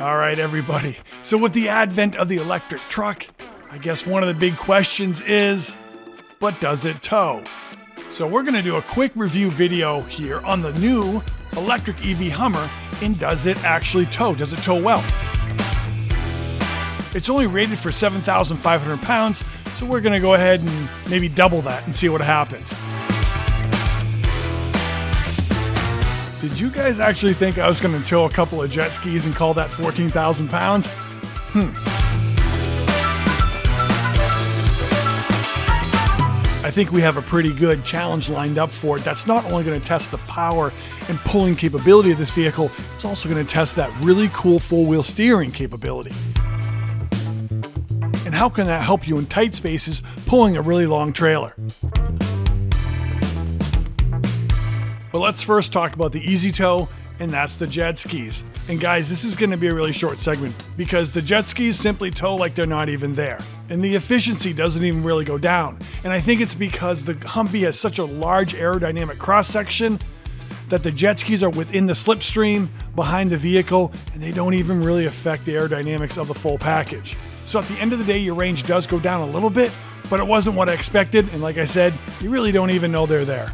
All right, everybody. So with the advent of the electric truck, I guess one of the big questions is, but does it tow? So we're going to do a quick review video here on the new electric EV Hummer, and does it actually tow? Does it tow well? It's only rated for 7,500 pounds, so we're going to go ahead and maybe double that and see what happens. Did you guys actually think I was going to tow a couple of jet skis and call that 14,000 pounds? I think we have a pretty good challenge lined up for it. That's not only going to test the power and pulling capability of this vehicle, it's also going to test that really cool four-wheel steering capability. And how can that help you in tight spaces pulling a really long trailer? But let's first talk about the easy tow, and that's the jet skis. And guys, this is going to be a really short segment because the jet skis simply tow like they're not even there. And the efficiency doesn't even really go down. And I think it's because the Humvee has such a large aerodynamic cross-section that the jet skis are within the slipstream behind the vehicle, and they don't even really affect the aerodynamics of the full package. So at the end of the day, your range does go down a little bit, but it wasn't what I expected. And like I said, you really don't even know they're there.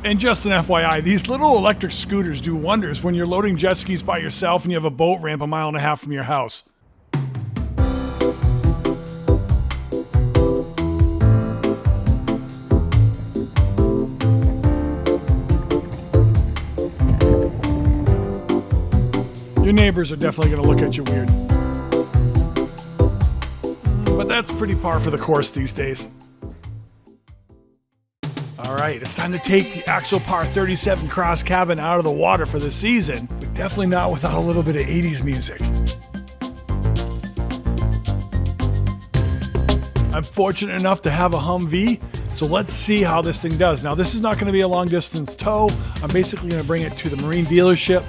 And just an FYI, these little electric scooters do wonders when you're loading jet skis by yourself and you have a boat ramp 1.5 miles from your house. Your neighbors are definitely going to look at you weird. But that's pretty par for the course these days. All right, it's time to take the Axopar 37 cross cabin out of the water for the season, but definitely not without a little bit of 80s music. I'm fortunate enough to have a Humvee, so let's see how this thing does. Now, this is not going to be a long distance tow. I'm basically going to bring it to the marine dealership,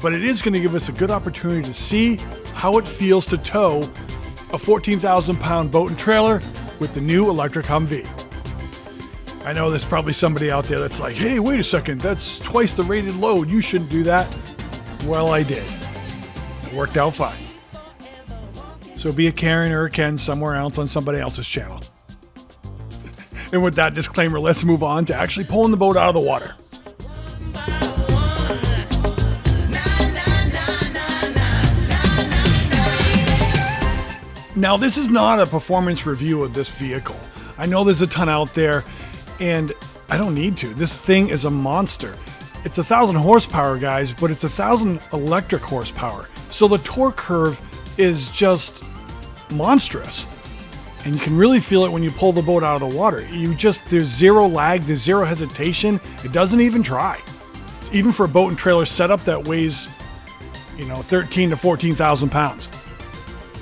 but it is going to give us a good opportunity to see how it feels to tow a 14,000 pound boat and trailer with the new electric Humvee. I know there's probably somebody out there that's like, hey, wait a second, that's twice the rated load. You shouldn't do that. Well, I did. It worked out fine. So be a Karen or a Ken somewhere else on somebody else's channel. And with that disclaimer, let's move on to actually pulling the boat out of the water. Now, this is not a performance review of this vehicle. I know there's a ton out there, and I don't need to. This thing is a monster. It's 1,000 horsepower, guys, but it's 1,000 electric horsepower. So the torque curve is just monstrous. And you can really feel it when you pull the boat out of the water. There's zero lag, there's zero hesitation. It doesn't even try. Even for a boat and trailer setup that weighs, 13 to 14,000 pounds.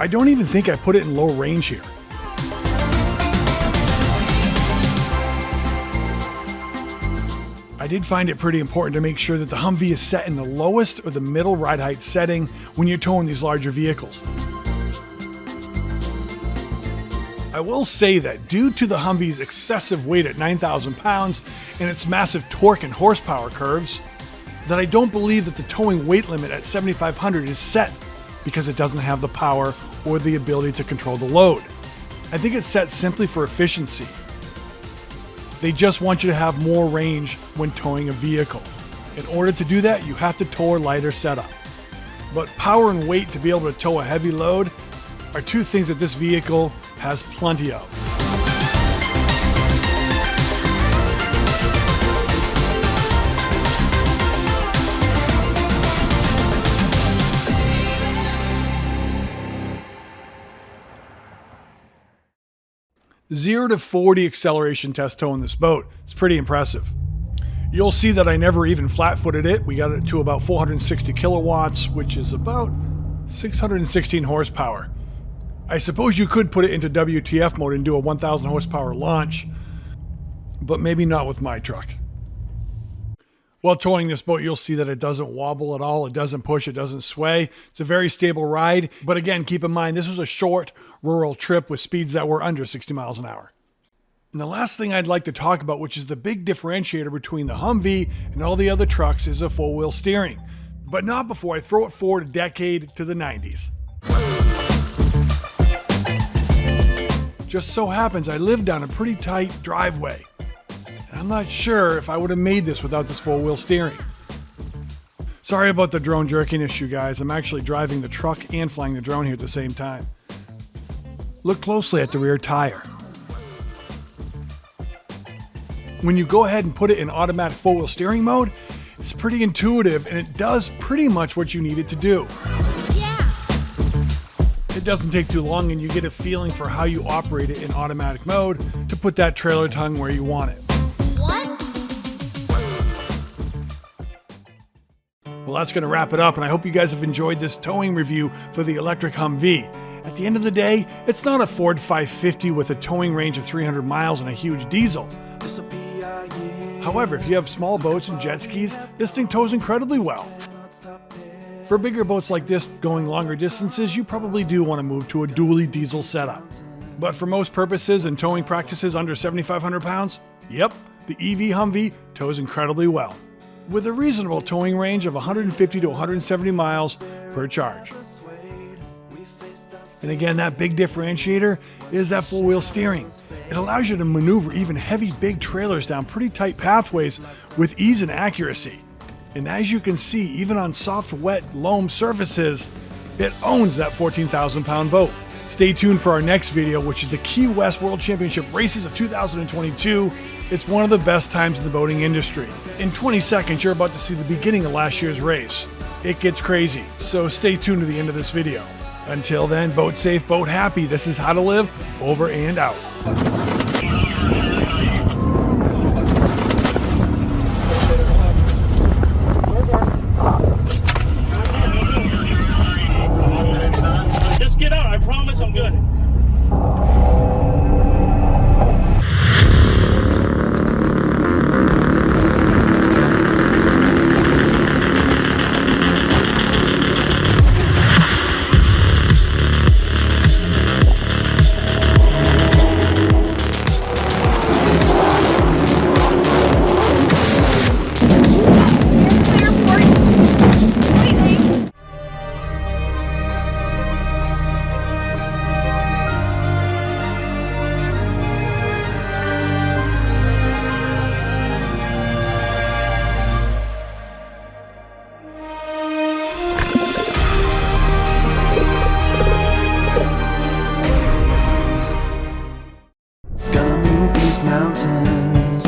I don't even think I put it in low range here. I did find it pretty important to make sure that the Humvee is set in the lowest or the middle ride height setting when you're towing these larger vehicles. I will say that due to the Humvee's excessive weight at 9,000 pounds and its massive torque and horsepower curves, that I don't believe that the towing weight limit at 7,500 is set because it doesn't have the power or the ability to control the load. I think it's set simply for efficiency. They just want you to have more range when towing a vehicle. In order to do that, you have to tow a lighter setup. But power and weight to be able to tow a heavy load are two things that this vehicle has plenty of. Zero to 40 acceleration test tow in this boat. It's pretty impressive. You'll see that I never even flat-footed it. We got it to about 460 kilowatts, which is about 616 horsepower. I suppose you could put it into WTF mode and do a 1,000 horsepower launch, but maybe not with my truck. While towing this boat, you'll see that it doesn't wobble at all. It doesn't push, it doesn't sway. It's a very stable ride. But again, keep in mind, this was a short rural trip with speeds that were under 60 miles an hour. And the last thing I'd like to talk about, which is the big differentiator between the Humvee and all the other trucks, is a four-wheel steering. But not before I throw it forward a decade to the 90s. Just so happens I live down a pretty tight driveway. And I'm not sure if I would have made this without this four-wheel steering. Sorry about the drone jerking issue, guys. I'm actually driving the truck and flying the drone here at the same time. Look closely at the rear tire. When you go ahead and put it in automatic four-wheel steering mode, it's pretty intuitive and it does pretty much what you need it to do. Yeah. It doesn't take too long and you get a feeling for how you operate it in automatic mode to put that trailer tongue where you want it. What? Well, that's going to wrap it up, and I hope you guys have enjoyed this towing review for the electric Humvee. At the end of the day, it's not a Ford 550 with a towing range of 300 miles and a huge diesel. However, if you have small boats and jet skis, this thing tows incredibly well. For bigger boats like this going longer distances, you probably do want to move to a dually diesel setup. But for most purposes and towing practices under 7,500 pounds, yep, the EV Humvee tows incredibly well, with a reasonable towing range of 150 to 170 miles per charge. And again, that big differentiator is that four-wheel steering. It allows you to maneuver even heavy big trailers down pretty tight pathways with ease and accuracy. And as you can see, even on soft, wet, loam surfaces, it owns that 14,000-pound boat. Stay tuned for our next video, which is the Key West World Championship Races of 2022. It's one of the best times in the boating industry. In 20 seconds, you're about to see the beginning of last year's race. It gets crazy, so stay tuned to the end of this video. Until then, boat safe, boat happy. This is How to Live, over and out. Just get out, I promise I'm good. Mountains